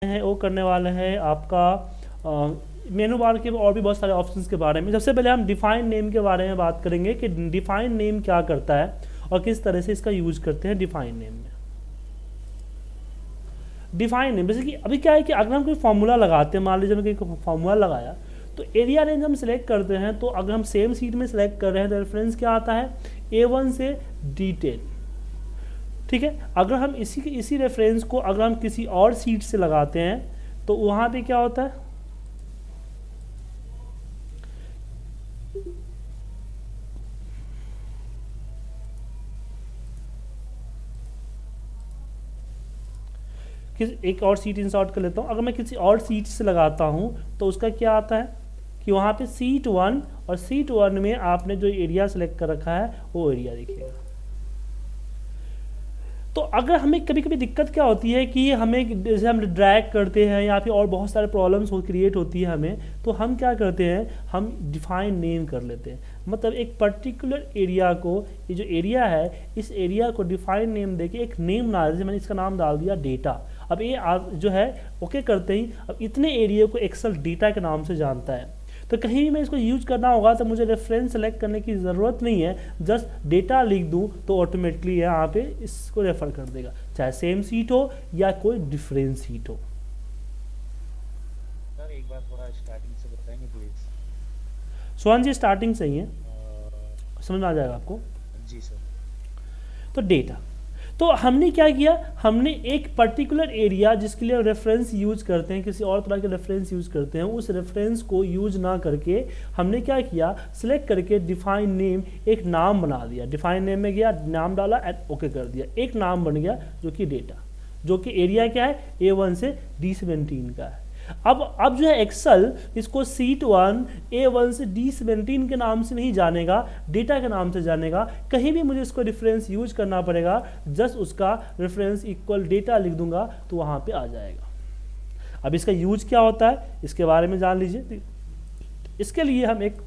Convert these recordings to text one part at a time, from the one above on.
है वो करने वाले हैं आपका मेनू बार के और भी बहुत सारे ऑप्शंस के बारे में। सबसे पहले हम डिफाइन नेम के बारे में बात करेंगे कि डिफाइन नेम क्या करता है और किस तरह से इसका यूज करते हैं डिफाइन नेम में। डिफाइन नेम जैसे कि अभी क्या है कि अगर हम कोई फॉर्मूला लगाते हैं, मान लीजिए हमने कोई फॉर्मूला लगाया तो एरिया रेंज हम सिलेक्ट करते हैं, तो अगर हम सेम सीट में सिलेक्ट कर रहे हैं तो रेफरेंस क्या आता है A1 से D10। ठीक है, अगर हम इसी रेफरेंस को अगर हम किसी और सीट से लगाते हैं तो वहाँ पे क्या होता है, एक और सीट इंसर्ट कर लेता हूँ। अगर मैं किसी और सीट से लगाता हूँ तो उसका क्या आता है कि वहाँ पे सीट 1 और सीट 1 में आपने जो एरिया सेलेक्ट कर रखा है वो एरिया दिखेगा। तो अगर हमें कभी कभी दिक्कत क्या होती है कि हमें जैसे हम ड्रैग करते हैं या फिर और बहुत सारे प्रॉब्लम्स क्रिएट होती है हमें, तो हम क्या करते हैं, हम डिफाइन नेम कर लेते हैं। मतलब एक पर्टिकुलर एरिया को, ये जो एरिया है इस एरिया को डिफाइन नेम देके एक नेम डाल, जैसे मैंने इसका नाम डाल दिया डेटा। अब ये जो है ओके करते ही अब इतने एरिया को एक्सेल डेटा के नाम से जानता है। तो कहीं भी मैं इसको यूज करना होगा तो मुझे रेफरेंस सेलेक्ट करने की ज़रूरत नहीं है, जस्ट डेटा लिख दूं तो ऑटोमेटिकली यहाँ पे इसको रेफर कर देगा, चाहे सेम सीट हो या कोई डिफरेंट सीट हो। सर एक बार थोड़ा स्टार्टिंग से बताएंगे प्लीज। सोहन जी स्टार्टिंग से ही है, समझ में आ जाएगा आपको। जी सर। तो डेटा, तो हमने क्या किया, हमने एक पर्टिकुलर एरिया जिसके लिए रेफरेंस यूज करते हैं, किसी और तरह के रेफरेंस यूज करते हैं, उस रेफरेंस को यूज ना करके हमने क्या किया, सिलेक्ट करके डिफाइन नेम एक नाम बना दिया। डिफाइन नेम में गया, नाम डाला एंड ओके कर दिया, एक नाम बन गया जो कि डेटा, जो कि एरिया क्या है A1 से D17 का है। अब जो है एक्सेल इसको सीट 1 A1 से D17 के नाम से नहीं जानेगा, डेटा के नाम से जानेगा। कहीं भी मुझे इसको रेफरेंस यूज करना पड़ेगा, जस्ट उसका रेफरेंस इक्वल डेटा लिख दूंगा तो वहां पे आ जाएगा। अब इसका यूज क्या होता है इसके बारे में जान लीजिए। इसके लिए हम एक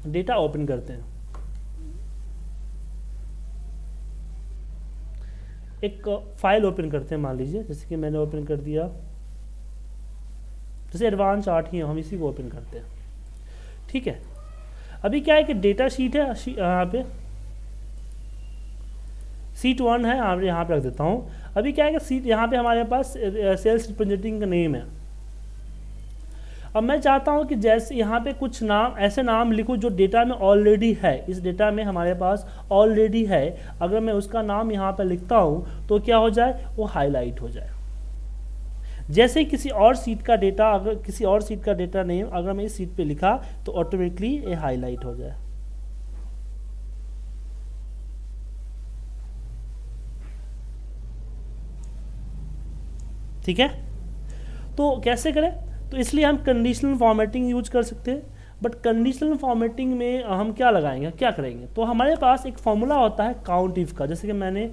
डेटा ओपन करते हैं, एक फाइल ओपन करते हैं। मान लीजिए जैसे कि मैंने ओपन कर दिया, जैसे एडवांस चार्ट ही हम इसी को ओपन करते हैं। ठीक है, अभी क्या है कि डेटा शीट है, यहाँ पे सीट 1 है, यहाँ पे रख देता हूँ। अभी क्या है कि सीट यहाँ पे हमारे पास सेल्स रिप्रेजेंटेटिव का नेम है। अब मैं चाहता हूँ कि जैसे यहाँ पे कुछ नाम, ऐसे नाम लिखूँ जो डेटा में ऑलरेडी है, इस डेटा में हमारे पास ऑलरेडी है। अगर मैं उसका नाम यहाँ पे लिखता हूँ तो क्या हो जाए, वो हाईलाइट हो जाए। जैसे किसी और सीट का डेटा, अगर किसी और सीट का डेटा नेम अगर मैं इस सीट पे लिखा तो ऑटोमेटिकली ये हाईलाइट हो जाए। ठीक है, तो कैसे करें, तो इसलिए हम कंडीशनल फॉर्मेटिंग यूज कर सकते हैं। बट कंडीशनल फॉर्मेटिंग में हम क्या लगाएंगे, क्या करेंगे, तो हमारे पास एक फॉर्मूला होता है काउंट इफ का। जैसे कि मैंने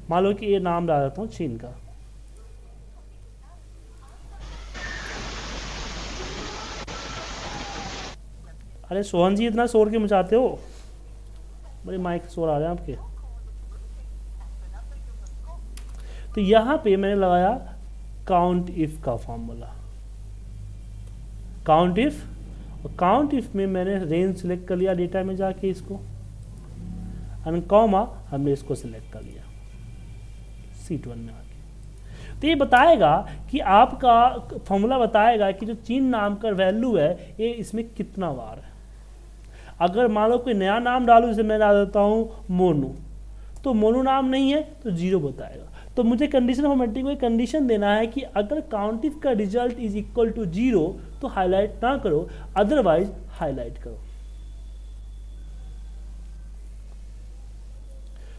मान लो कि ये नाम डाल देता हूँ चीन का। अरे सोहन जी इतना शोर क्यों मचाते हो, बड़े माइक शोर आ रहे हैं आपके। तो यहाँ पे मैंने लगाया काउंट इफ का फॉर्मूला, काउंट इफ, और काउंट इफ में मैंने रेंज सिलेक्ट कर लिया डेटा में जाके इसको, एंड कॉमा हमने इसको सिलेक्ट कर लिया सीट 1 में आके। तो ये बताएगा कि आपका फॉर्मूला बताएगा कि जो चीन नाम का वैल्यू है ये इसमें कितना बार है। अगर मान लो कोई नया नाम डालू, जैसे मैं डाल देता हूँ मोनू, तो मोनू नाम नहीं है तो 0 बताएगा। तो मुझे कंडीशन फॉर्मेटिंग को एक कंडीशन देना है कि अगर काउंट इफ का रिजल्ट इज इक्वल टू 0 तो हाईलाइट ना करो, अदरवाइज हाईलाइट करो।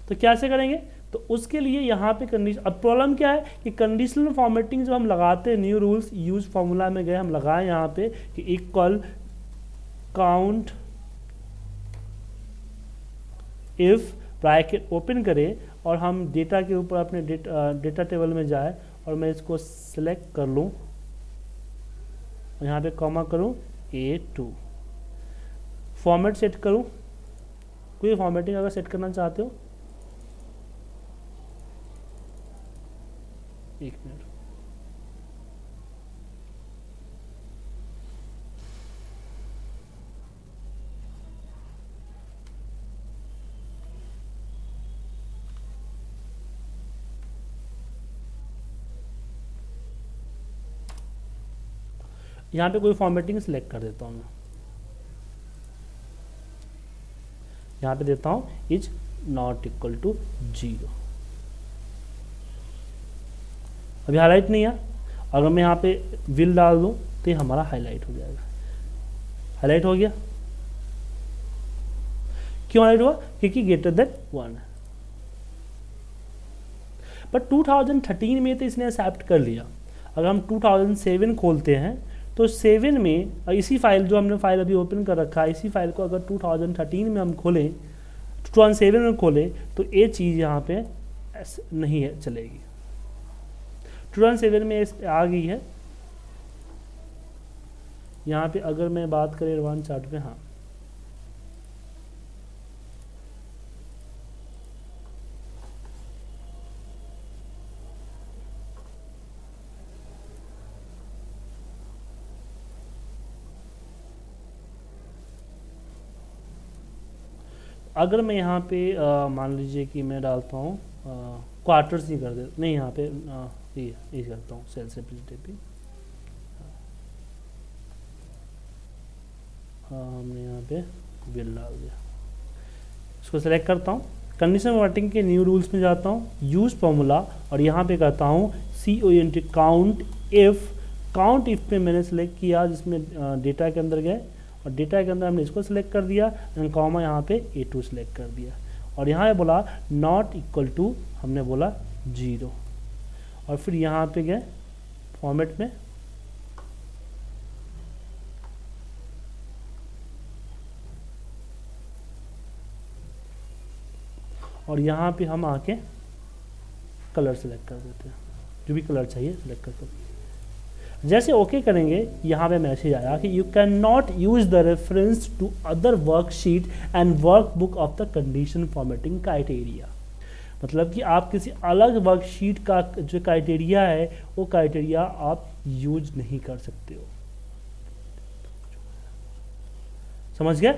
तो कैसे करेंगे, तो उसके लिए यहाँ पे कंडीशन, अब प्रॉब्लम क्या है कि कंडीशनल फॉर्मेटिंग जब हम लगाते हैं, न्यू रूल्स यूज फॉर्मूला में गए, हम लगाए यहाँ पे कि equal count if bracket open करें और हम डेटा के ऊपर अपने डेटा टेबल में जाए और मैं इसको सिलेक्ट कर लूँ और यहाँ पे कॉमा करूँ A2, फॉर्मेट सेट करूँ, कोई फॉर्मेटिंग अगर सेट करना चाहते हो एक मिनट, यहाँ पे कोई फॉर्मेटिंग सिलेक्ट कर देता हूँ मैं, यहाँ पे देता हूँ इज नॉट इक्वल टू 0। अभी हाईलाइट नहीं है, अगर मैं यहाँ पे विल डाल दूँ तो ये हमारा हाईलाइट हो जाएगा। हाईलाइट हो गया, क्यों हाईलाइट हुआ? क्योंकि ग्रेटर देन 1 है। बट 2013 में तो इसने एक्सेप्ट कर लिया। अगर हम 2007 खोलते हैं तो 7 में इसी फाइल, जो हमने फाइल अभी ओपन कर रखा है, इसी फाइल को अगर 2013 में हम खोलें, 2007 में खोलें, तो ये चीज़ यहाँ पे नहीं है, चलेगी। 2007 में आ गई है। यहाँ पे अगर मैं बात करें एडवांस चार्ट पे, हाँ अगर मैं यहाँ पे मान लीजिए कि मैं डालता हूँ क्वार्टर्स ही कर दे, नहीं यहाँ पे ये करता हूँ सेल्स रिप्रेजेंटेटिव। हमने यहाँ पे बिल डाल दिया, इसको सेलेक्ट करता हूँ, कंडीशन फॉर्मेटिंग के न्यू रूल्स में जाता हूँ, यूज फॉर्मूला, और यहाँ पे करता हूँ COUNT count if. Count if पे मैंने सेलेक्ट किया, जिसमें डेटा के अंदर गए और डेटा के अंदर हमने इसको सिलेक्ट कर दिया, एंड कॉमा यहाँ पे A2 सिलेक्ट कर दिया, और यहाँ पे बोला नॉट इक्वल टू, हमने बोला 0, और फिर यहाँ पे गए फॉर्मेट में, और यहाँ पे हम आके कलर सेलेक्ट कर देते हैं, जो भी कलर चाहिए सेलेक्ट करते हैं। जैसे ओके करेंगे, यहाँ पे मैसेज आया कि you can not use the reference to other worksheet and workbook of the condition formatting criteria. मतलब कि आप किसी अलग वर्कशीट का जो क्राइटेरिया है, वो क्राइटेरिया आप यूज नहीं कर सकते हो। समझ गए?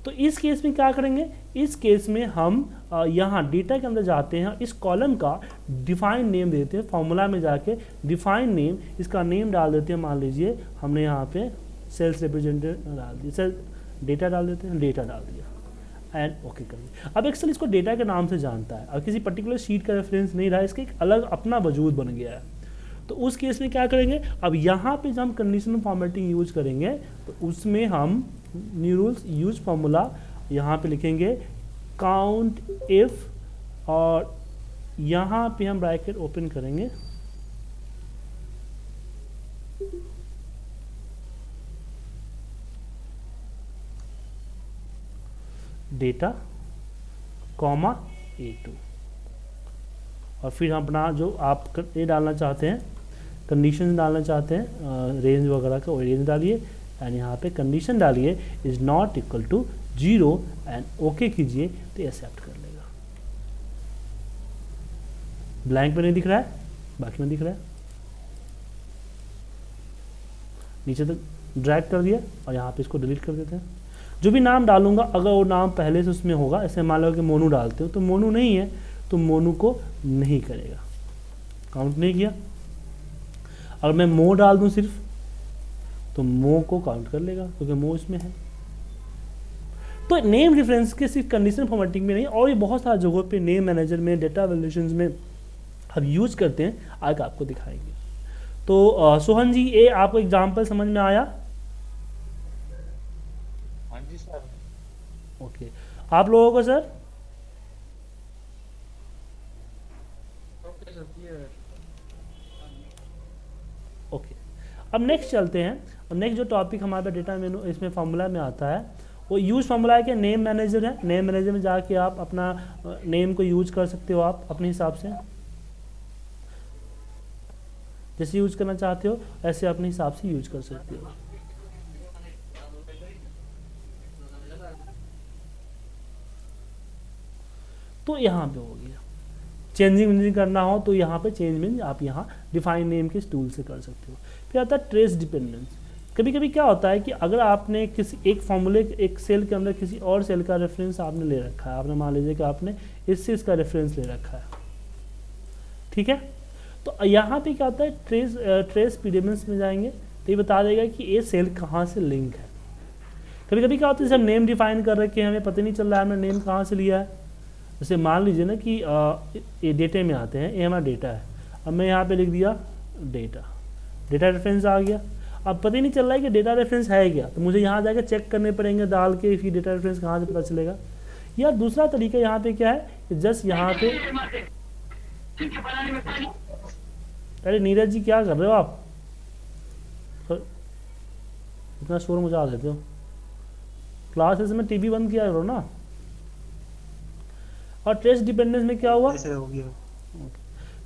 तो इस केस में क्या करेंगे? इस केस में हम यहाँ डेटा के अंदर जाते हैं, इस कॉलम का डिफाइन नेम देते हैं, फॉर्मूला में जाके डिफाइन नेम, इसका नेम डाल देते हैं। मान लीजिए हमने यहाँ पे सेल्स रिप्रेजेंटेटिव डाल दिया, सेल डेटा डाल देते हैं, डेटा डाल दिया, एंड ओके करिए। अब एक्सेल इसको डेटा के नाम से जानता है और किसी पर्टिकुलर शीट का रेफरेंस नहीं रहा, इसका एक अलग अपना वजूद बन गया है। तो उस केस में क्या करेंगे? अब यहाँ पे जब हम कंडीशनल फॉर्मेटिंग यूज करेंगे, तो उसमें हम न्यू रूल्स यूज फॉर्मूला यहाँ पे लिखेंगे काउंट इफ, और यहाँ पे हम ब्रैकेट ओपन करेंगे, डेटा कॉमा A2, और फिर हम अपना जो आप ये डालना चाहते हैं, कंडीशन डालना चाहते हैं रेंज वगैरह का, वो रेंज डालिए, एंड यहाँ पे कंडीशन डालिए is not equal to 0, and okay कीजिए, तो एक्सेप्ट कर लेगा। ब्लैंक में नहीं दिख रहा है, बाकी में दिख रहा है। नीचे तक ड्रैग कर दिया और यहाँ पे इसको डिलीट कर देते हैं। जो भी नाम डालूंगा, अगर वो नाम पहले से उसमें होगा, ऐसे मान लो कि मोनू डालते हो, तो मोनू नहीं है तो मोनू को नहीं करेगा, काउंट नहीं किया। अगर मैं मो डाल दूं सिर्फ, तो मो को काउंट कर लेगा क्योंकि मो इसमें है। तो नेम रेफरेंस के सिर्फ कंडीशन फॉर्मेटिंग में नहीं, और भी बहुत सारी जगहों पे नेम मैनेजर में, डेटा वैल्यूएशंस में हम यूज करते हैं, आगे आपको दिखाएंगे। तो सोहन जी, ये आपको एग्जांपल समझ में आया? हाँ जी सर। ओके, आप लोगों को सर? ओके, अब नेक्स्ट चलते हैं। अब नेक्स्ट जो टॉपिक हमारे पास डेटा मेनू इसमें फार्मूला में आता है, वो यूज फार्मूला है कि नेम मैनेजर है। नेम मैनेजर में जाके आप अपना नेम को यूज कर सकते हो, आप अपने हिसाब से जैसे यूज करना चाहते हो ऐसे अपने हिसाब से यूज कर सकते हो। तो यहाँ पे हो गया, चेंजिंग करना हो तो यहाँ पे चेंज आप यहाँ डिफाइन नेम के इस टूल से कर सकते हो। फिर आता है ट्रेस डिपेंडेंस। कभी कभी क्या होता है कि अगर आपने किसी एक फॉर्मूले एक सेल के अंदर किसी और सेल का रेफरेंस आपने ले रखा है, आपने मान लीजिए कि आपने इससे इसका रेफरेंस ले रखा है, ठीक है, तो यहाँ पे क्या होता है ट्रेस पीडियमेंट्स में जाएंगे तो ये बता देगा कि ये सेल कहाँ से लिंक है। कभी कभी क्या होता है जैसे हम नेम डिफाइन कर रखे हैं, हमें पता नहीं चल रहा है हमने नेम कहाँ से लिया है। जैसे मान लीजिए ना कि ये डेटे में आते हैं, ये हमारा डेटा है, अब मैं यहाँ पे लिख दिया डेटा रेफरेंस आ गया। अब पता ही नहीं चल रहा है कि डेटा रेफरेंस है क्या, तो मुझे यहाँ जाकर चेक करने पड़ेंगे डाल के कि डेटा रेफरेंस कहाँ से पता चलेगा। या दूसरा तरीका यहाँ पे क्या है कि जस्ट यहाँ पे, अरे नीरज जी क्या कर रहे हो आप, इतना शोर मचा देते हो, क्लासेस में टीवी बंद किया करो ना। और ट्रेस डिपेंडेंस में क्या हुआ,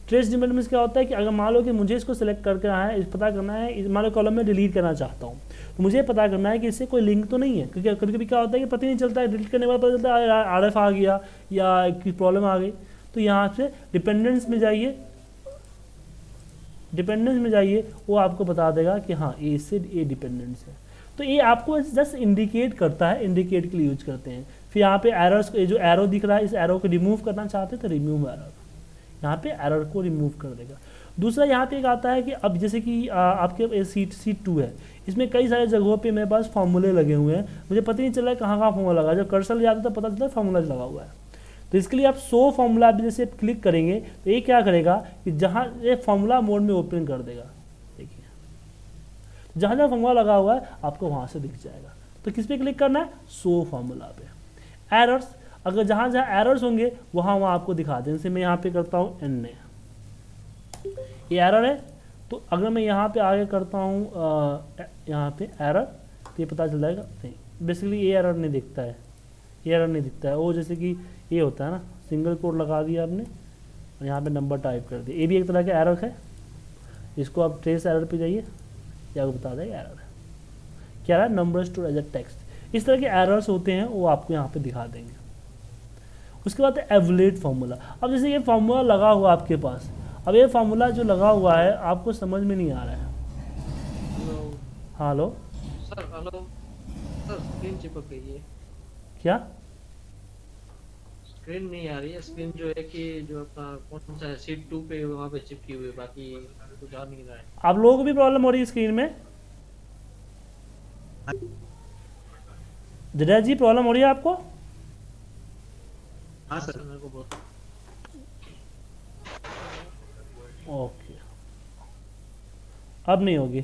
ट्रेस डिपेंडेंस क्या होता है कि अगर मान लो कि मुझे इसको सिलेक्ट करके आना है, पता करना है, मान लो कॉलम में डिलीट करना चाहता हूँ, तो मुझे पता करना है कि इससे कोई लिंक तो नहीं है, क्योंकि कभी कभी क्या होता है कि पता ही नहीं चलता है, डिलीट करने के बाद पता चलता है RF आ गया या कोई प्रॉब्लम आ गई। तो यहाँ से डिपेंडेंस में जाइए, डिपेंडेंस में जाइए, वो आपको बता देगा कि हाँ ये इससे ये डिपेंडेंस है। तो ये आपको जस्ट इंडिकेट करता है, इंडिकेट के लिए यूज करते हैं। फिर यहाँ पे एरर्स, जो एरो दिख रहा है, इस एरो को रिमूव करना चाहते हैं तो रिमूव एरर, यहाँ पे एरर को रिमूव कर देगा। दूसरा यहाँ पे एक आता है कि अब जैसे कि आपके सीट 2 है, इसमें कई सारे जगहों पे मेरे पास फॉर्मूले लगे हुए हैं, मुझे पता नहीं चल रहा है कहाँ कहाँ फॉर्मूला लगा, जब कर्सर ले जाता है तो पता चलता है फॉर्मूला लगा हुआ है। तो इसके लिए आप शो फॉर्मूला भी जैसे क्लिक करेंगे तो ये क्या करेगा कि जहाँ ये फॉर्मूला मोड में ओपन कर देगा, देखिए जहाँ जहाँ फॉर्मूला लगा हुआ है आपको वहाँ से दिख जाएगा। तो किस पे क्लिक करना है, शो फॉर्मूला पे। एरर्स, अगर जहाँ जहाँ एरर्स होंगे वहाँ वहाँ आपको दिखा दें। जैसे मैं यहाँ पे करता हूँ NA, ये एरर है, तो अगर मैं यहाँ पे आगे करता हूँ यहाँ पे एरर, तो ये पता चल जाएगा नहीं, बेसिकली ये एरर नहीं दिखता है, ये एरर नहीं दिखता है। वो जैसे कि ये होता है ना, सिंगल कोड लगा दिया आपने और यहाँ पे नंबर टाइप कर दिया, ये भी एक तरह का एरर है। इसको आप ट्रेस एरर पे जाइए, या आपको बता देगा एरर है क्या है, number store as a text. इस तरह के एरर्स होते हैं वो आपको यहाँ पे दिखा देंगे। उसके बाद है एवलेट फार्मूला। अब जैसे ये फार्मूला लगा हुआ आपके पास, अब ये फार्मूला जो लगा हुआ है आपको समझ में नहीं आ रहा है। हाँ hello sir, hello sir, screen चिपक गई है। क्या स्क्रीन नहीं आ रही है, स्क्रीन जो है कि जो अपना कौन सा है सीट 2 पे वहाँ पे चिपकी हुई है, बाकी कुछ आ नहीं रहा है। आप लोगों को भी प्रॉब्लम हो रही है स्क्रीन में? धीरज जी प्रॉब्लम हो रही है आपको? हाँ सर, मेरे को बहुत। ओके, अब नहीं होगी,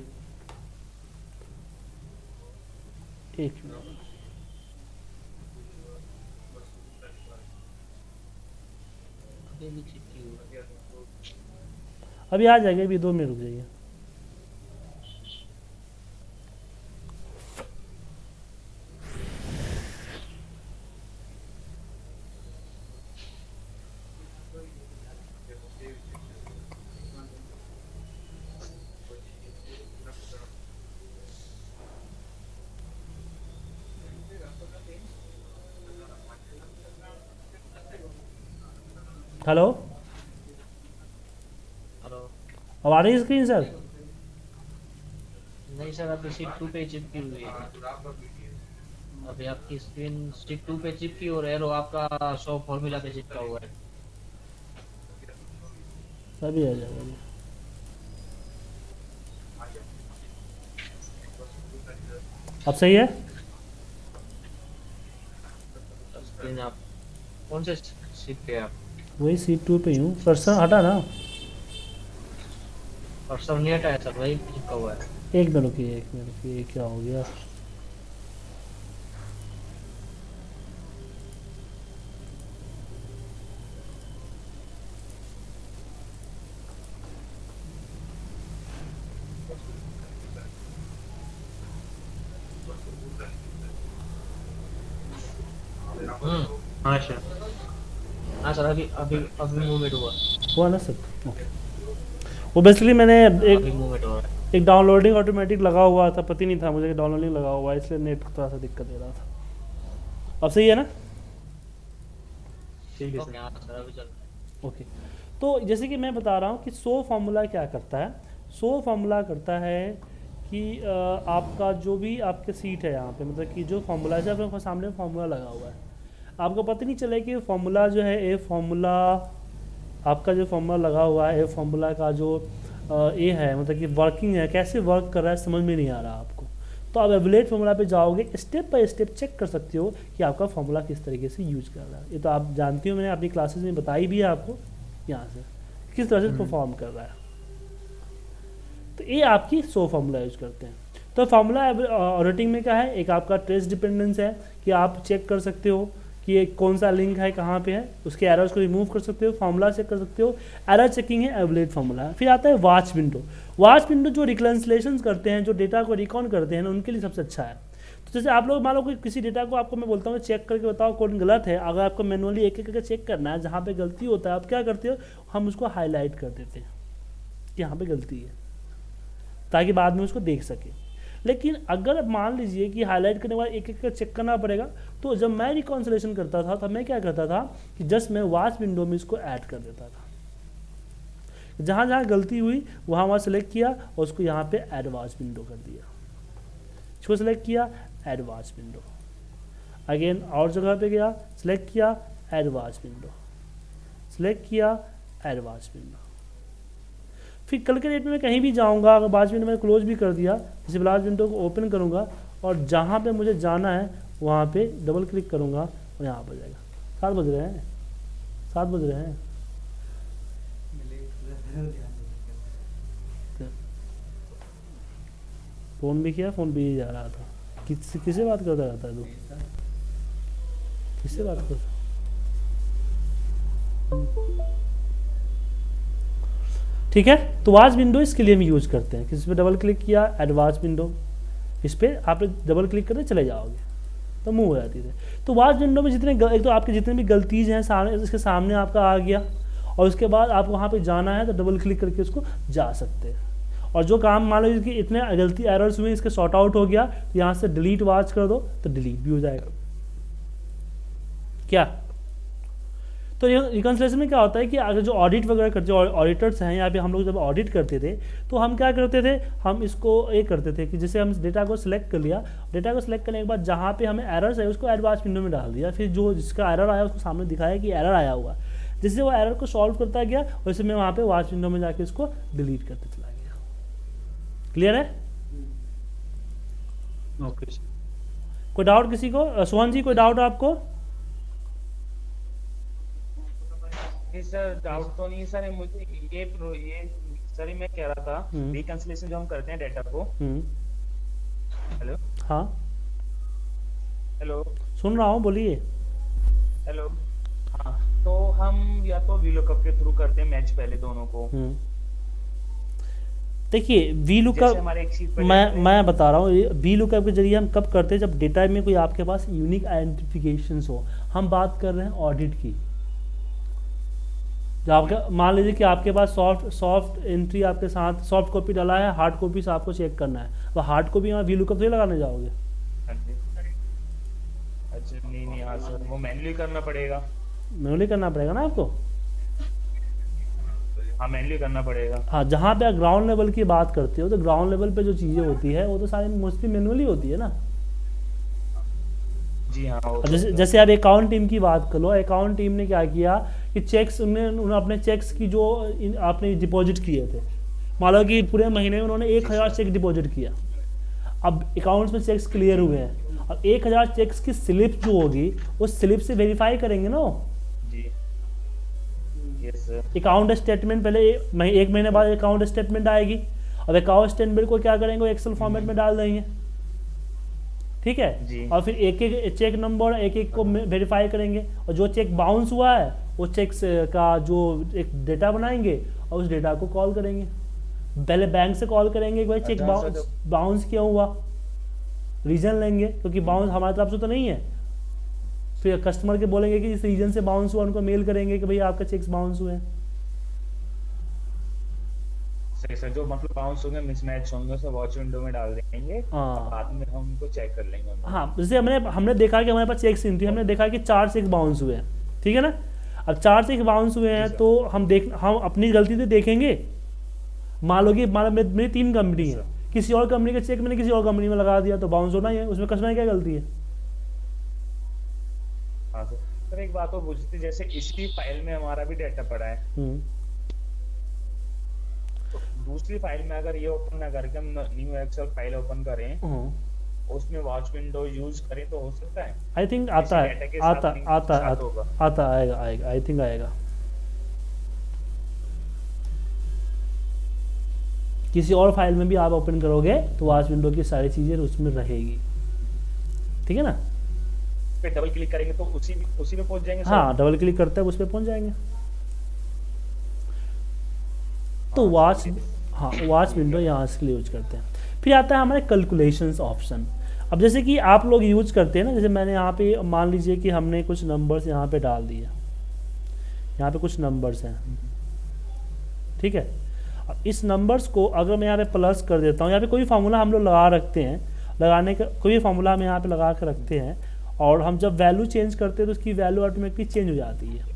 एक मिनट। अभी भी चिपकी हुई है। अभी आ जाएगा, अभी 2 मिनट रुक जाइए। हेलो, हेलो, अब आ रही है स्क्रीन सर? नहीं सर, अभी सीट 2 पे चिपकी हुई है। अभी आपकी स्क्रीन सीट 2 पे चिपकी और एरो आपका शो फॉर्मूला पे चिपका हुआ है। अभी आ जाएगा अभी। अब सही है? स्क्रीन आप कौन से सीट पे आप? वही सीट 2 पे हूँ, कर्सर हटा ना। कर्सर नहीं हटाया सर, वही चिपका हुआ है। एक मिनट रुकिए, एक मिनट रुकिए, क्या हो गया? हाँ सर, हाँ सर, अभी अभी अभी मूवमेंट हुआ ना सर? ओके। वो बेसिकली मैंने अभी मूवमेंट हो रहा है। एक डाउनलोडिंग ऑटोमेटिक लगा हुआ था, पता ही नहीं था मुझे कि डाउनलोडिंग लगा हुआ है, इसलिए नेट थोड़ा सा दिक्कत दे रहा था। अब सही है ना? ठीक है सर, हाँ सर, अभी चल रहा है। ओके। तो जैसे कि मैं बता रहा हूँ कि सो फार्मूला क्या करता है, सो फार्मूला करता है कि आपका जो भी आपके सीट है यहाँ पे, मतलब कि जो फार्मूला है, आपके सामने फार्मूला लगा हुआ है, आपको पता नहीं चले कि फार्मूला जो है ए फार्मूला, आपका जो फार्मूला लगा हुआ है ए फार्मूला का जो ए है, मतलब कि वर्किंग है, कैसे वर्क कर रहा है समझ में नहीं आ रहा आपको। तो आप एवलेट फार्मूला पे जाओगे, स्टेप बाय स्टेप चेक कर सकते हो कि आपका फार्मूला किस तरीके से यूज कर रहा है। ये तो आप जानती हो, मैंने अपनी क्लासेस में बताई भी है आपको यहाँ से किस तरह से परफॉर्म कर रहा है। तो ये आपकी सो फार्मूला यूज करते हैं। तो फार्मूला ऑडिटिंग में क्या है, एक आपका ट्रेस डिपेंडेंस है कि आप चेक कर सकते हो कि ये कौन सा लिंक है, कहाँ पे है, उसके एरर्स को रिमूव कर सकते हो, फार्मूला चेक कर सकते हो, एरर चेकिंग है, एवलेट फार्मूला। फिर आता है वॉच विंडो। वॉच विंडो जो रिकन्सलेशन करते हैं, जो डेटा को रिकॉन करते हैं ना, उनके लिए सबसे अच्छा है। तो जैसे आप लोग मान लो कि किसी डेटा को आपको मैं बोलता हूँ चेक करके बताओ कौन गलत है, अगर आपको मैनुअली एक एक करके चेक करना है, जहाँ पे गलती होता है आप क्या करते हो, हम उसको हाईलाइट कर देते हैं कि यहाँ पे गलती है, ताकि बाद में उसको देख सके। लेकिन अगर आप मान लीजिए कि हाईलाइट करने के बाद एक एक कर चेक करना पड़ेगा, तो जब मैं रिकॉन्सिलेशन करता था तब मैं क्या करता था कि जस्ट मैं वॉच विंडो में इसको ऐड कर देता था, जहाँ जहाँ गलती हुई वहाँ वहाँ सेलेक्ट किया और उसको यहाँ पे ऐड वॉच विंडो कर दिया, इसको सेलेक्ट किया ऐड वॉच विंडो, अगेन और जगह पे गया सेलेक्ट किया ऐड वॉच विंडो, सेलेक्ट किया ऐड वॉच विंडो। फिर कल के डेट में मैं कहीं भी जाऊंगा, अगर वॉच विंडो मैंने क्लोज भी कर दिया, जैसे वॉच विंडो को ओपन करूंगा और जहाँ पे मुझे जाना है वहाँ पे डबल क्लिक करूंगा और यहाँ पर जाएगा। 7 बज रहे हैं, 7 बज रहे हैं। फ़ोन भी किया, फ़ोन भी जा रहा था। किससे बात करता रहता है तू, किससे बात करता? ठीक है, तो वॉच विंडो इसके लिए हम यूज करते हैं। किसी पे डबल क्लिक किया ऐड वॉच विंडो, इस पर आप डबल क्लिक करके चले जाओगे तो मूव हो जाती है। तो वॉच विंडो में जितने एक तो आपके जितने भी गलतीज हैं सामने, इसके सामने आपका आ गया, और उसके बाद आप वहाँ पे जाना है तो डबल क्लिक करके उसको जा सकते हैं। और जो काम मान लो कि इतने गलती एरर्स हुए, इसके सॉर्ट आउट हो गया, तो यहाँ से डिलीट वॉच कर दो तो डिलीट भी हो जाएगा। क्या तो रिकन्सिलेशन में क्या होता है कि अगर जो ऑडिट वगैरह करते हैं, ऑडिटर्स हैं यहाँ पे, हम लोग जब ऑडिट करते थे तो हम क्या करते थे, हम इसको ये करते थे कि जैसे हम डेटा को सिलेक्ट कर लिया, डेटा को सिलेक्ट करने के बाद जहाँ पे हमें एरर्स है उसको ऐड वॉच विंडो में डाल दिया, फिर जो जिसका एरर आया उसको सामने दिखाया कि एरर आया हुआ, जिससे वो एरर को सॉल्व करता गया, वैसे मैं वहाँ पे वॉच विंडो में जाके इसको डिलीट करते चला गया। क्लियर है? Okay sir. कोई डाउट किसी को? सोहन जी कोई डाउट आपको? नहीं सर, डाउट तो नहीं सर, मुझे ये सर मैं कह रहा था रिकंसिलेशन जो हम करते हैं डेटा को। हेलो हाँ हेलो सुन रहा हूँ, बोलिए। हेलो हाँ, तो हम या तो वीलुकअप के थ्रू करते हैं मैच पहले दोनों को। देखिए वी लुकअप मैं बता रहा हूँ, वी लुकअप के जरिए हम कब करते हैं, जब डेटा में कोई आपके पास यूनिक आइडेंटिफिकेशन हो। हम बात कर रहे हैं ऑडिट की। जब आपका मान लीजिए कि आपके पास सॉफ्ट एंट्री आपके साथ सॉफ्ट कॉपी डाला है, हार्ड कॉपी से आपको चेक करना है, तो हार्ड कॉपी में वी लुकअप से लगाने जाओगे? अच्छा नहीं हाँ सर, वो मैन्युअली करना पड़ेगा। मैनुअली करना पड़ेगा ना आपको? हाँ मैन्युअली करना पड़ेगा। हाँ, जहाँ पे आप ग्राउंड लेवल की बात करते हो तो ग्राउंड लेवल पे जो चीज़ें होती है वो तो सारी मोस्टली मैनुअली होती है ना। जी हाँ। जैसे आप अकाउंट टीम की बात कर लो, अकाउंट टीम ने क्या किया कि चेक्स उन्होंने अपने चेक्स की जो आपने डिपॉजिट किए थे, मान लो कि पूरे महीने में उन्होंने 1000 चेक डिपॉजिट किया। अब अकाउंट्स में चेक्स क्लियर हुए हैं, अब 1000 चेक्स की स्लिप जो होगी उस स्लिप से वेरीफाई करेंगे ना जी। Yes sir. अकाउंट स्टेटमेंट पहले एक महीने बाद अकाउंट स्टेटमेंट आएगी, अब अकाउंट स्टेटमेंट को क्या करेंगे, एक्सेल फॉर्मेट में डाल देंगे, ठीक है। और फिर एक एक चेक नंबर एक एक को वेरीफाई करेंगे, और जो चेक बाउंस हुआ है वो चेक्स का जो एक डेटा बनाएंगे और उस डेटा को कॉल करेंगे। पहले बैंक से कॉल करेंगे कि भाई चेक बाउंस क्यों हुआ, रीजन लेंगे, क्योंकि बाउंस हमारी तरफ से तो नहीं है। फिर कस्टमर के बोलेंगे कि इस रीजन से बाउंस हुआ, उनको मेल करेंगे कि भाई आपका चेक्स बाउंस हुए हैं। सही सर, जो मतलब बाउंस होंगे मिसमैच होंगे उसे वॉच विंडो में डाल देंगे, बाद में हम उनको चेक कर लेंगे। हाँ, जैसे हमने देखा कि हमारे पास चेक्स इन थी, हमने देखा कि 4 चेक बाउंस हुए हैं, ठीक है ना। अब 4 चेक बाउंस हुए हैं तो हम अपनी गलती से देखेंगे। मान लो कि मेरी 3 कंपनी है, किसी और कंपनी का चेक मैंने किसी और कंपनी में लगा दिया तो बाउंस होना ही है, उसमें कस्टमर की क्या गलती है? हाँ सर, एक बात और पूछती, जैसे इसी फाइल में हमारा भी डाटा पड़ा है, तो दूसरी फाइल में अगर ये ओपन ना करके हम न्यू एक्सेल फाइल ओपन करें, उसमें वॉच विंडो यूज करें तो हो सकता है? आई थिंक आता है, आएगा आई थिंक आएगा। किसी और फाइल में भी आप ओपन करोगे तो वॉच विंडो की सारी चीजें उसमें रहेगी, ठीक है ना? पे डबल क्लिक करेंगे तो उसी में पहुंच जाएंगे। हाँ, डबल क्लिक करते हैं उस पर पहुंच जाएंगे। तो वॉच विंडो यहाँ इसके लिए यूज करते हैं। फिर आता है हमारे कैलकुलेशंस ऑप्शन। अब जैसे कि आप लोग यूज करते हैं ना, जैसे मैंने यहाँ पे मान लीजिए कि हमने कुछ नंबर्स यहाँ पे डाल दिए, यहाँ पे कुछ नंबर्स हैं, ठीक है। अब इस नंबर्स को अगर मैं यहाँ पे प्लस कर देता हूँ, यहाँ पे कोई फार्मूला हम लोग लगा रखते हैं, लगाने का कोई फार्मूला हम यहाँ पे लगा कर रखते हैं, और हम जब वैल्यू चेंज करते हैं तो उसकी वैल्यू ऑटोमेटिकली चेंज हो जाती है।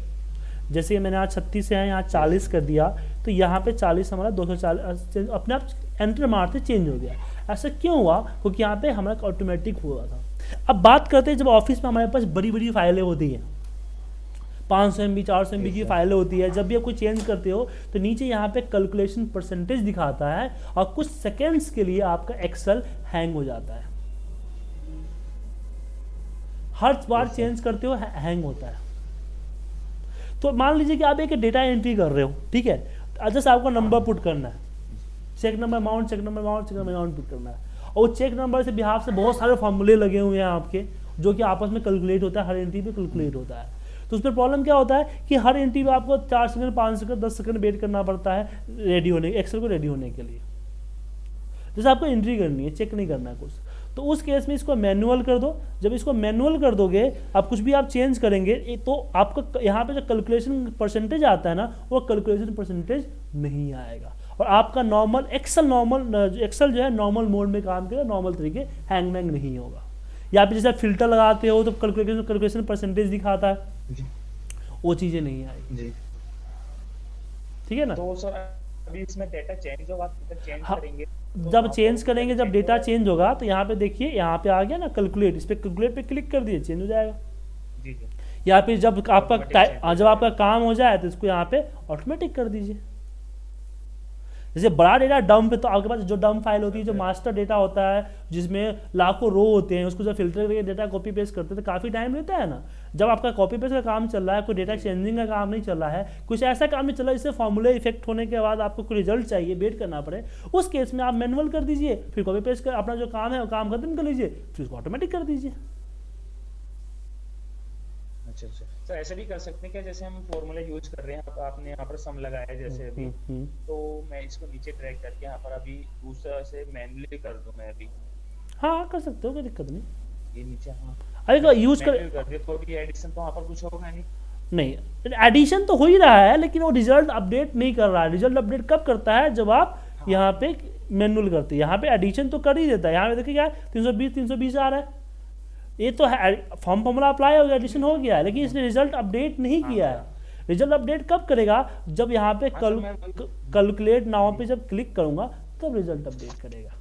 जैसे मैंने यहाँ 36 है, यहाँ 40 कर दिया, तो यहाँ पे 40 हमारा 240 अपने आप एंटर मारते चेंज हो गया। ऐसा क्यों हुआ? क्योंकि यहाँ पे हमारा ऑटोमेटिक हुआ था। अब बात करते हैं जब ऑफिस में हमारे पास बड़ी बड़ी फाइलें होती हैं, 500 MB 400 MB की फाइलें होती है, जब भी आप कोई चेंज करते हो तो नीचे यहाँ पे कैलकुलेशन परसेंटेज दिखाता है और कुछ सेकेंड्स के लिए आपका एक्सेल हैंग हो जाता है। हर बार चेंज करते हो हैंग होता है। तो मान लीजिए कि आप एक डेटा एंट्री कर रहे हो, ठीक है, जैसे आपको नंबर पुट करना है, चेक नंबर अमाउंट पुट करना है, और चेक नंबर से बिहाफ से बहुत सारे फॉर्मूले लगे हुए हैं आपके, जो कि आपस में कैलकुलेट होता है, हर एंट्री पे कैलकुलेट होता है। तो उस पर प्रॉब्लम क्या होता है कि हर एंट्री पे आपको 4 सेकंड 5 सेकंड 10 सेकंड वेट करना पड़ता है रेडी होने, एक्सेल को रेडी होने के लिए। जैसे आपको एंट्री करनी है, चेक नहीं करना है कुछ, तो उस केस में इसको मैनुअल कर दो। जब इसको मैनुअल कर दोगे, आप कुछ भी आप चेंज करेंगे तो आपका यहाँ पे जो कैलकुलेशन परसेंटेज आता है ना, वो कैलकुलेशन परसेंटेज नहीं आएगा, और आपका नॉर्मल एक्सेल जो है नॉर्मल मोड में काम करेगा, नॉर्मल तरीके हैंग वैंग नहीं होगा। या फिर जैसे फिल्टर लगाते हो तो कैलकुलेशन परसेंटेज दिखाता है, वो चीज़ें नहीं आएगी, ठीक है ना? तो सर अभी इसमें डेटा चेंज होगा, चेंज करेंगे जब चेंज करेंगे, जब डेटा चेंज होगा तो यहाँ पे देखिए, यहाँ पे आ गया ना कैलकुलेट, इस पे कैलकुलेट पे क्लिक कर दिए, चेंज हो जाएगा। जी जी। या फिर जब आपका काम हो जाए तो इसको यहाँ पे ऑटोमेटिक कर दीजिए। जैसे बड़ा डेटा डंप है तो आपके पास जो डंप फाइल होती है, जो मास्टर डेटा होता है जिसमें लाखों रो होते हैं, उसको जब फिल्टर करके डेटा कॉपी पेस्ट करते हैं तो काफ़ी टाइम लेता है ना। जब आपका कॉपी पेस्ट का काम चल रहा है, कोई डेटा चेंजिंग का काम नहीं चल रहा है, कुछ ऐसा काम नहीं चल रहा है जिससे फॉर्मूले इफेक्ट होने के बाद आपको कोई रिजल्ट चाहिए, वेट करना पड़े, उस केस में आप मैनुअल कर दीजिए, फिर कॉपी पेस्ट कर अपना जो काम है वो काम खत्म कर लीजिए, फिर उसको ऑटोमेटिक कर दीजिए। अच्छा अच्छा, तो ऐसे भी कर सकते हैं क्या, जैसे हम फॉर्मूला यूज कर रहे हैं, आपने यहाँ पर सम लगाया है जैसे अभी, तो मैं इसको नीचे ड्रैग करके यहाँ पर अभी दूसरा से मैन्युअली कर दूं मैं अभी? हाँ कर सकते हो, कोई दिक्कत नहीं। ये नीचे हाँ अरे यूज कर दे तो भी एडिशन तो वहाँ पर कुछ होगा नहीं, एडिशन तो हो ही रहा है, लेकिन वो रिजल्ट अपडेट नहीं कर रहा है। रिजल्ट अपडेट कब करता है? जब आप यहाँ पे मैनुअल करते हैं। यहाँ पे एडिशन तो कर ही देता है। यहाँ पे देखिए क्या है, 320 आ रहा है, ये तो है फॉर्मूला अप्लाई हो गया, एडिशन हो गया है, लेकिन इसने रिजल्ट अपडेट नहीं किया है। रिजल्ट अपडेट कब करेगा? जब यहाँ पे कैलकुलेट नाउ पे जब क्लिक करूंगा तब रिजल्ट अपडेट करेगा।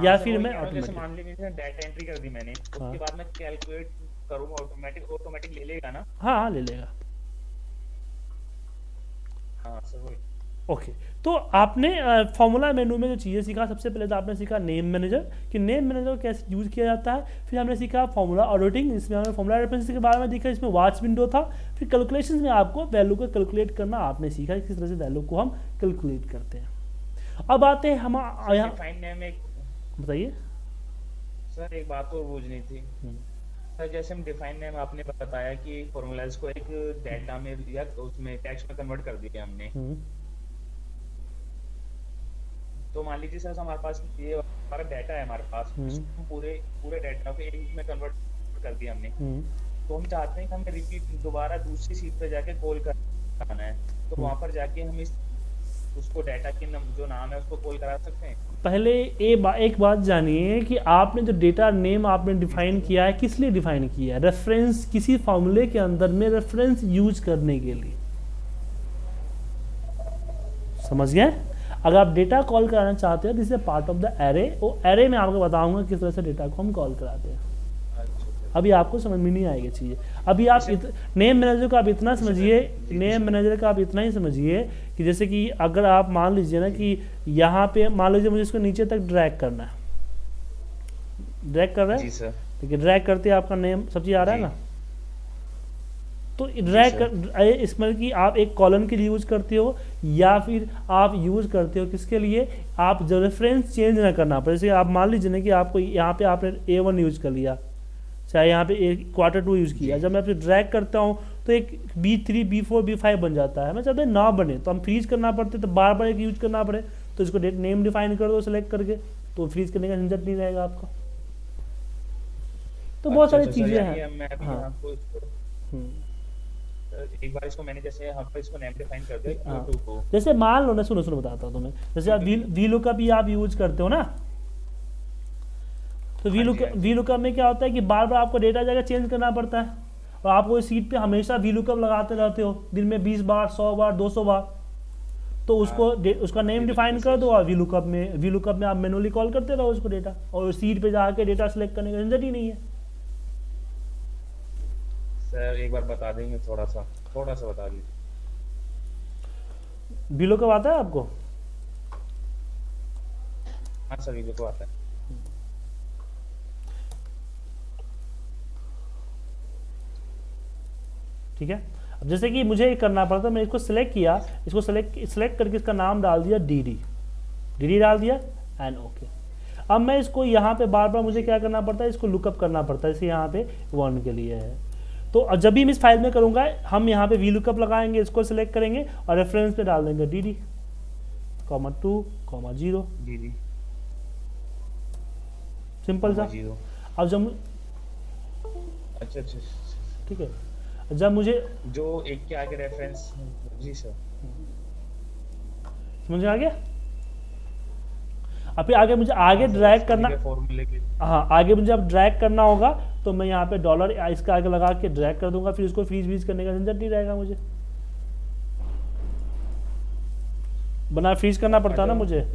या फिर मैं जैसे मान लीजिए डाटा एंट्री कर दी मैंने, उसके बाद मैं कैलकुलेट करूंगा, ऑटोमेटिक ले लेगा ना? हाँ ले लेगा। हाँ सर। ओके, तो आपने फॉर्मूला मेनू में जो चीज़ें सीखा, सबसे पहले तो आपने सीखा नेम मैनेजर, कि नेम मैनेजर को कैसे यूज़ किया जाता है। फिर हमने सीखा फॉर्मूला ऑडिटिंग, इसमें हमने फॉर्मूला रेफरेंस के बारे में देखा, इसमें वॉच विंडो था। फिर कैलकुलेशन में आपको वैल्यू को कैलकुलेट करना आपने सीखा, किस तरह से वैल्यू को हम कैलकुलेट करते हैं। अब आते हैं हम यहाँ, बताइए सर। एक बात और पूछनी थी सर, जैसे हम डिफाइन नेम आपने बताया कि फॉर्मूलाज को एक डेटा में या उसमें टेक्स्ट में कन्वर्ट कर दिया हमने, तो मान लीजिए सर हमारे पास ये हमारा डाटा है, हमारे पास पूरे डाटा को एक में कन्वर्ट कर दिया हमने, तो हम चाहते हैं कि हमें रिपीट दोबारा दूसरी शीट पे जाके कॉल करना है, तो वहां पर जाके हम इस उसको डाटा की जो नाम है उसको कॉल करा सकते हैं? पहले एक बात जानिए कि आपने जो डेटा नेम आपने डिफाइन किया है किस लिए डिफाइन किया है? रेफरेंस, किसी फॉर्मूले के अंदर में रेफरेंस यूज करने के लिए, समझ गए? अगर आप डेटा कॉल कराना चाहते हो this is part of the array, वो एरे में आपको बताऊंगा किस तरह से डेटा को हम कॉल कराते हैं। अभी आपको समझ में नहीं आएगी चीज़ें। अभी आप नेम मैनेजर को आप इतना समझिए, नेम मैनेजर का आप इतना ही समझिए कि जैसे कि अगर आप मान लीजिए ना कि यहाँ पे मान लीजिए मुझे इसको नीचे तक ड्रैग करना है, ड्रैग कर रहे हैं, जी सर। ठीक है, ड्रैग करते आपका नेम सब चीज़ आ रहा है ना, तो ड्रैग कर इसमें कि आप एक कॉलम के लिए यूज करते हो या फिर आप यूज करते हो किसके लिए, आप जो रेफरेंस चेंज ना करना पड़े। जैसे आप मान लीजिए ना कि आपको यहाँ पे आपने A1 यूज कर लिया, चाहे यहाँ पे Q2 यूज किया, जब मैं ड्रैग करता हूँ तो एक B3 B4 B5 बन जाता है। मैं चाहता हूँ ना बने तो हम फ्रीज करना पड़ते, तो बार बार एक यूज करना पड़े, तो इसको नेम डिफाइन कर दो सेलेक्ट करके, तो फ्रीज करने का झंझट नहीं रहेगा आपका। तो बहुत सारी चीजें हैं। हाँ, एक बार इसको मैंने जैसे यहाँ पर इसको नेम डिफाइन कर दिया हाँ। Q2 को, जैसे मान लो ना, सुनो सुनो बताता हूँ तुम्हें, जैसे आप VLOOKUP भी आप यूज करते हो ना, तो VLOOKUP में क्या होता है कि बार बार आपको डेटा जगह चेंज करना पड़ता है और आप वो सीट पे हमेशा VLOOKUP लगाते रहते हो, दिन में 20 बार 100 बार 200 बार, तो उसका नेम डिफाइन कर दो और VLOOKUP में आप मैनुअली कॉल करते रहो उसको डेटा, और सीट पे जाके डेटा सेलेक्ट करने का झंझट ही नहीं है। सर एक बार बता देंगे, थोड़ा सा बता दीजिए। VLOOKUP आता है आपको? हाँ सर, VLOOKUP आता है। ठीक है, अब जैसे कि मुझे करना पड़ता है, मैं इसको सिलेक्ट किया, इसको सिलेक्ट करके इसका नाम डाल दिया DD डाल दिया एंड ओके। अब मैं इसको यहाँ पे बार बार मुझे क्या करना पड़ता है, इसको लुकअप करना पड़ता है, जैसे यहाँ पे 1 के लिए है, तो जब भी मैं इस फाइल में करूँगा हम यहाँ पे VLOOKUP लगाएंगे, इसको सिलेक्ट करेंगे और रेफरेंस पे डाल देंगे DD, 2, 0, DD, सिंपल सा। 0। अब जब अच्छा, ठीक है, जब मुझे जो एक के आगे रेफरेंस, जी सर, समझ में आ गया? अभी आगे मुझे आगे ड्रैग करना, फॉर्मूले के, हाँ आगे मुझे अब ड्रैग करना होगा तो मैं यहाँ पे डॉलर इसका आगे लगा के ड्रैग कर दूंगा, फिर इसको फ्रीज करने का झंझट नहीं रहेगा मुझे, बना फ्रीज करना पड़ता है ना मुझे।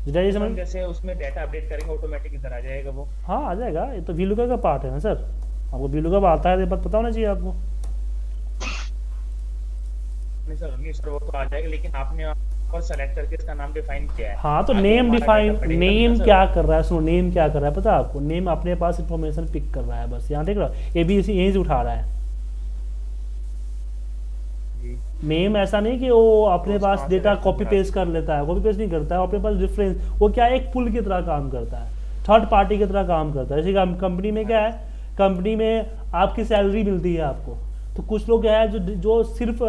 जैसे उसमें डाटा अपडेट करेंगे ऑटोमेटिक इधर आ जाएगा वो? हाँ आ जाएगा, ये तो VLOOKUP का पार्ट है ना सर, आपको VLOOKUP आता है, ये बात पता होना चाहिए आपको। नहीं सर वो तो आ जाएगा, लेकिन आपने और सेलेक्ट करके इसका नाम डिफाइन किया है। हाँ तो नेम डिफाइन, नेम क्या कर रहा है, सुनो नेम क्या कर रहा है पता है आपको, नेम अपने पास इंफॉर्मेशन पिक कर रहा है, बस यहाँ देख रहा है ABC यहीं से उठा रहा है। नेम ऐसा नहीं कि वो अपने पास डेटा कॉपी पेस्ट कर लेता है, कॉपी पेस्ट नहीं करता है, अपने पास रेफरेंस, वो क्या है एक पुल की तरह काम करता है, थर्ड पार्टी की तरह काम करता है। जैसे कंपनी में क्या है, कंपनी में आपकी सैलरी मिलती है आपको, तो कुछ लोग है जो सिर्फ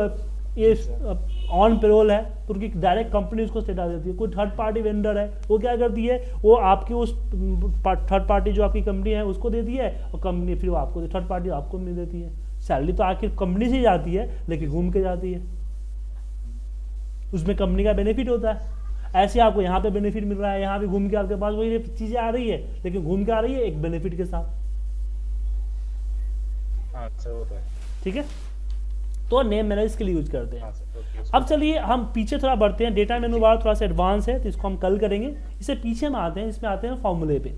ये ऑन पेरोल है तो उनकी डायरेक्ट कंपनी उसको स्टेटा देती है। कोई थर्ड पार्टी वेंडर है वो क्या करती है, वो आपकी उस थर्ड पार्टी जो आपकी कंपनी है उसको देती है और कंपनी फिर वो आपको, थर्ड पार्टी आपको मिल देती है। सैलरी तो आखिर कंपनी से जाती है लेकिन घूम के जाती है, उसमें कंपनी का बेनिफिट होता है। ऐसे आपको यहाँ पे बेनिफिट मिल रहा है, यहाँ पे घूम के आपके पास वही चीजें आ रही है लेकिन घूम के आ रही है एक बेनिफिट के साथ। ठीक है, तो नेम मैनेजर इसके लिए यूज करते हैं। अब चलिए हम पीछे थोड़ा बढ़ते हैं, डेटा मेनू बार थोड़ा सा एडवांस है तो इसको हम कल करेंगे। इससे पीछे हम आते हैं, इसमें आते हैं फॉर्मूले पे,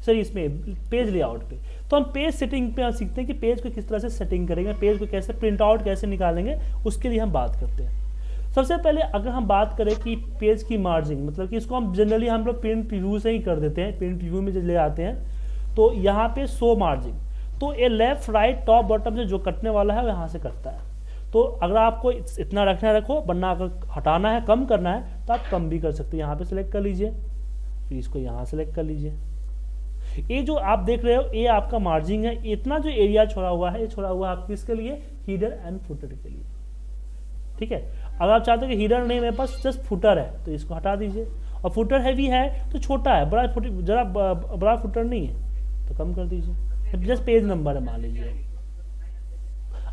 सॉरी इसमें पेज लेआउट पे। तो हम पेज सेटिंग पे सीखते हैं कि पेज को किस तरह से सेटिंग करेंगे, पेज को कैसे प्रिंट आउट कैसे निकालेंगे, उसके लिए हम बात करते हैं। सबसे पहले अगर हम बात करें कि पेज की मार्जिन, मतलब कि इसको हम जनरली हम लोग प्रिंट प्रीव्यू से ही कर देते हैं, प्रिंट प्रीव्यू में जब ले आते हैं तो यहाँ पे शो मार्जिन, तो ये लेफ्ट राइट टॉप बॉटम से जो कटने वाला है वो यहाँ से कटता है। तो अगर आपको इतना रखना रखो, वरना अगर हटाना है कम करना है तो आप कम भी कर सकते हैं। यहाँ पे सिलेक्ट कर लीजिए, फिर इसको यहाँ सेलेक्ट कर लीजिए। ये जो आप देख रहे हो ये आपका मार्जिन है, इतना जो एरिया छोड़ा हुआ है ये छोड़ा हुआ है आप किसके लिए, हीडर एंड फुटर के लिए। ठीक है, अगर आप चाहते हो कि हीडर नहीं मेरे पास जस्ट फुटर है तो इसको हटा दीजिए, और फुटर हैवी है तो छोटा है, बड़ा जरा बड़ा फुटर नहीं है तो कम कर दीजिए, जस्ट पेज नंबर है मान लीजिए।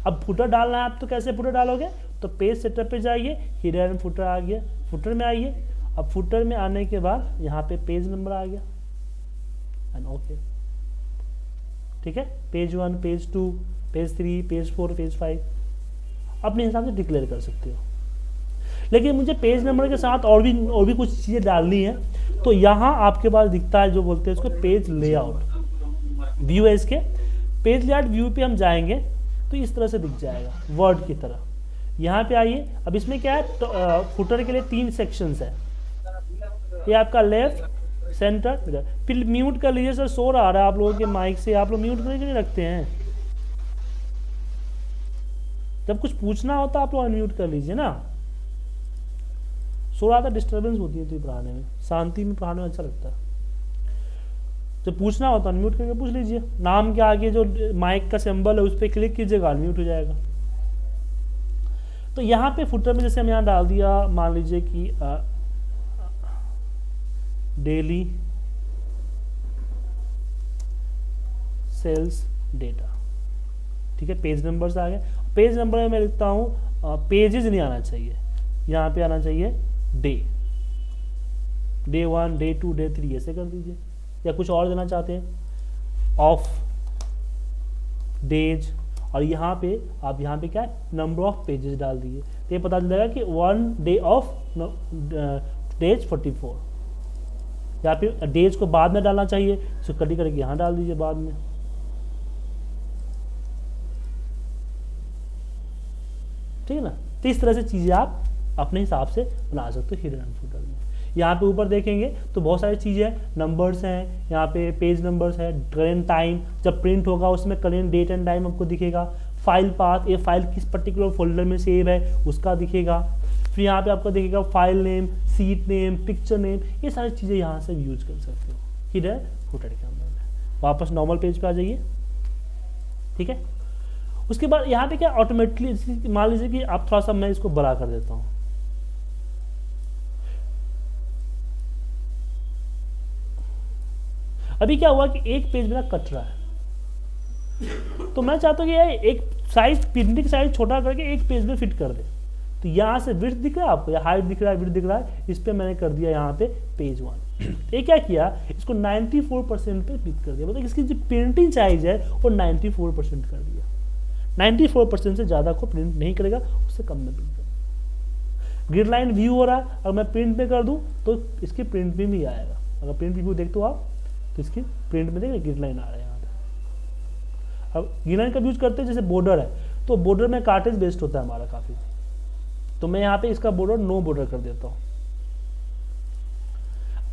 अब फुटर डालना है आप, तो कैसे फुटर डालोगे, तो पेज सेटअप पे जाइए, हेडर एंड फुटर आ गया, फुटर में आइए। अब फुटर में आने के बाद यहाँ पे पेज नंबर आ गया एंड ओके, ठीक है। Page 1, page 2, page 3, page 4, page 5 अपने हिसाब से डिक्लेयर कर सकते हो। लेकिन मुझे पेज नंबर के साथ और भी कुछ चीज़ें डालनी है, तो यहाँ आपके पास दिखता है जो बोलते हैं इसको पेज लेआउट व्यू है। इसके पेज लेआउट व्यू पे हम जाएंगे तो इस तरह से दिख जाएगा वर्ड की तरह। यहाँ पे आइए, अब इसमें क्या है, तो फुटर के लिए 3 सेक्शंस है, ये आपका लेफ्ट, सेंटर, मिडल। फिर म्यूट कर लीजिए सर, शोर आ रहा है आप लोगों के माइक से, आप लोग म्यूट करके नहीं रखते हैं, जब कुछ पूछना होता आप लोग अनम्यूट कर लीजिए ना, शोर आता डिस्टर्बेंस होती है तो पढ़ाने में, शांति में पढ़ाने में अच्छा लगता है। जब पूछना होता अनम्यूट करके पूछ लीजिए, नाम के आगे जो माइक का सिंबल है उस पर क्लिक कीजिएगा, अनम्यूट हो जाएगा। तो यहाँ पे फुटर में जैसे हम यहाँ डाल दिया, मान लीजिए कि डेली सेल्स डेटा, ठीक है। पेज नंबर्स आ गए, पेज नंबर में मैं लिखता हूँ पेजेस नहीं आना चाहिए, यहाँ पे आना चाहिए डे 1, डे 2, डे 3 ऐसे कर दीजिए, या कुछ और देना चाहते हैं ऑफ डेज, और यहाँ पे आप यहाँ पे क्या है नंबर ऑफ पेजेस डाल दीजिए, तो ये पता चलेगा कि 1 डे ऑफ डेज 44, या फिर डेज को बाद में डालना चाहिए, इसको कटी करके यहाँ डाल दीजिए बाद में, ठीक है ना। तो इस तरह से चीज़ें आप अपने हिसाब से बना सकते हो हिडन फुटर में। यहाँ पे ऊपर देखेंगे तो बहुत सारी चीज़ें हैं, नंबर्स हैं, यहाँ पे पेज नंबर्स है, करेंट टाइम, जब प्रिंट होगा उसमें करेंट डेट एंड टाइम आपको दिखेगा, फाइल पाथ, ये फाइल किस पर्टिकुलर फोल्डर में सेव है उसका दिखेगा, फिर यहाँ पे आपको दिखेगा file name, seat name, picture name, ये सारी चीज़ें यहाँ से यूज कर सकते हो हिडन फुटर के अंदर में। वापस नॉर्मल पेज पे आ जाइए, ठीक है। उसके बाद यहाँ पे क्या ऑटोमेटिकली, मान लीजिए कि आप थोड़ा सा मैं इसको बड़ा कर देता हूँ, अभी क्या हुआ कि एक पेज मेरा कट रहा है, तो मैं चाहता हूँ कि एक साइज, प्रिंटिंग साइज छोटा करके एक पेज में फिट कर दे। तो यहाँ से विड्थ दिख रहा है आपको, या हाइट दिख रहा है, विड्थ दिख रहा है, इस पे मैंने कर दिया यहाँ पे पेज 1। ये क्या किया, इसको 94% पे क्लिक कर दिया, मतलब इसकी जो प्रिंटिंग साइज है वो 94% कर दिया। 94% से ज़्यादा को प्रिंट नहीं करेगा, उससे कम में प्रिंट करेगा। ग्रिड लाइन व्यू हो रहा है, अगर मैं प्रिंट में कर दूँ तो इसकी प्रिंट में भी आएगा, अगर प्रिंट व्यू देखते हो आप तो इसकी प्रिंट में देखिए ग्रिड लाइन आ रहा है यहाँ पे। अब ग्रिड लाइन का यूज करते हैं, जैसे बॉर्डर है तो बॉर्डर में कार्टेज बेस्ड होता है हमारा काफ़ी, तो मैं यहाँ पे इसका बॉर्डर नो बॉर्डर कर देता हूँ।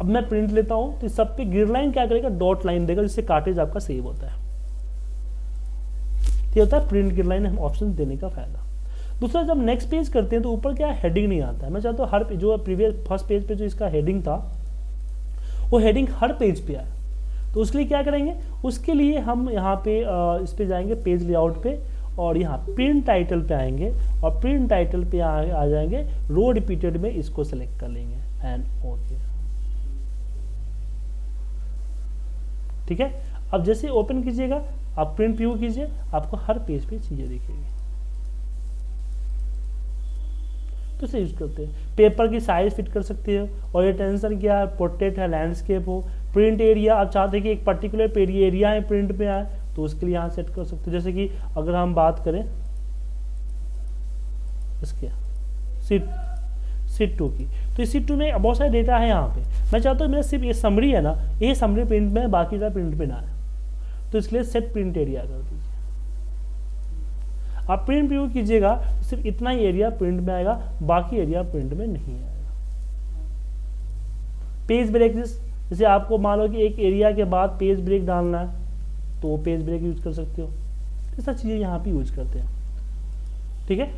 अब मैं प्रिंट लेता हूँ तो सब पे ग्रिड लाइन क्या करेगा, डॉट लाइन देगा, जिससे कार्टेज आपका सेव होता है। ये होता है प्रिंट ग्रिड लाइन ऑप्शन देने का फायदा। दूसरा, जब नेक्स्ट पेज करते हैं तो ऊपर क्या हेडिंग नहीं आता है। मैं चाहता हूँ हर जो प्रीवियस फर्स्ट पेज पे जो इसका हेडिंग था वो हेडिंग हर पेज पे आए, तो उसके लिए क्या करेंगे, उसके लिए हम यहाँ पे इस पे जाएंगे पेज लेआउट पे, और यहाँ प्रिंट टाइटल पे आएंगे, और प्रिंट टाइटल पे आ जाएंगे रो रिपीटेड में, इसको सेलेक्ट कर लेंगे एंड ओके, ठीक है। अब जैसे ओपन कीजिएगा, आप प्रिंट व्यू कीजिए, आपको हर पेज पे चीजें दिखेगी। तो इसे यूज करते हैं। पेपर की साइज फिट कर सकते हो, और ये टेंशन क्या है, पोर्ट्रेट है, लैंडस्केप हो। प्रिंट एरिया आप चाहते हैं कि एक पर्टिकुलर एरिया है प्रिंट में आए, तो उसके लिए यहाँ सेट कर सकते हो। जैसे कि अगर हम बात करें इसके सीट 2 की, तो इस सीट 2 में बहुत सारे डेटा है यहाँ पे। मैं चाहता हूँ मेरा सिर्फ ये समरी है ना, ये समरी प्रिंट में है, बाकी का प्रिंट में ना है, तो इसलिए सेट प्रिंट एरिया कर दीजिए। आप प्रिंट व्यू कीजिएगा, सिर्फ इतना ही एरिया प्रिंट में आएगा, बाकी एरिया प्रिंट में नहीं आएगा। पेज ब्रेक, जैसे आपको मान लो कि एक एरिया के बाद पेज ब्रेक डालना है, तो वो पेज ब्रेक यूज कर सकते हो। ये सब चीज़ें यहाँ पे यूज करते हैं, ठीक है।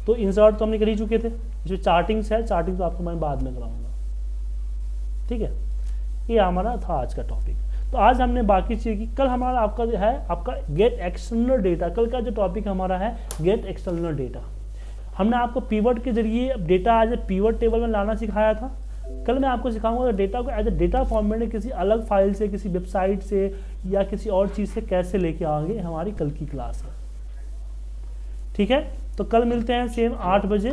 तो इंसर्ट तो हमने कर ही चुके थे। जो चार्टिंग्स है, चार्टिंग तो आपको मैं बाद में कराऊंगा, ठीक है। ये हमारा था आज का टॉपिक। तो आज हमने बाकी चीज़ की, कल हमारा आपका जो है आपका गेट एक्सटर्नल डेटा, कल का जो टॉपिक हमारा है गेट एक्सटर्नल डेटा। हमने आपको पीवर्ड के जरिए डेटा आज पीवर्ड टेबल में लाना सिखाया था। कल मैं आपको सिखाऊंगा डेटा को एज ए डेटा फॉर्मेट में किसी अलग फाइल से, किसी वेबसाइट से या किसी और चीज़ से कैसे लेके आएंगे, हमारी कल की क्लास है, ठीक है, तो कल मिलते हैं सेम 8 बजे।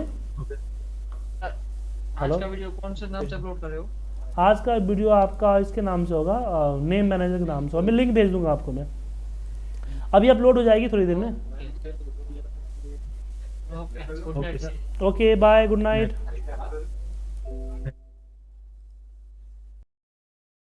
आज का वीडियो कौन से नाम से अपलोड कर रहे हो? आज का वीडियो आपका इसके नाम से होगा, नेम मैनेजर के नाम से होगा। मैं लिंक भेज दूंगा आपको, मैं अभी अपलोड हो जाएगी थोड़ी देर में। Okay, good night. Okay bye, good night.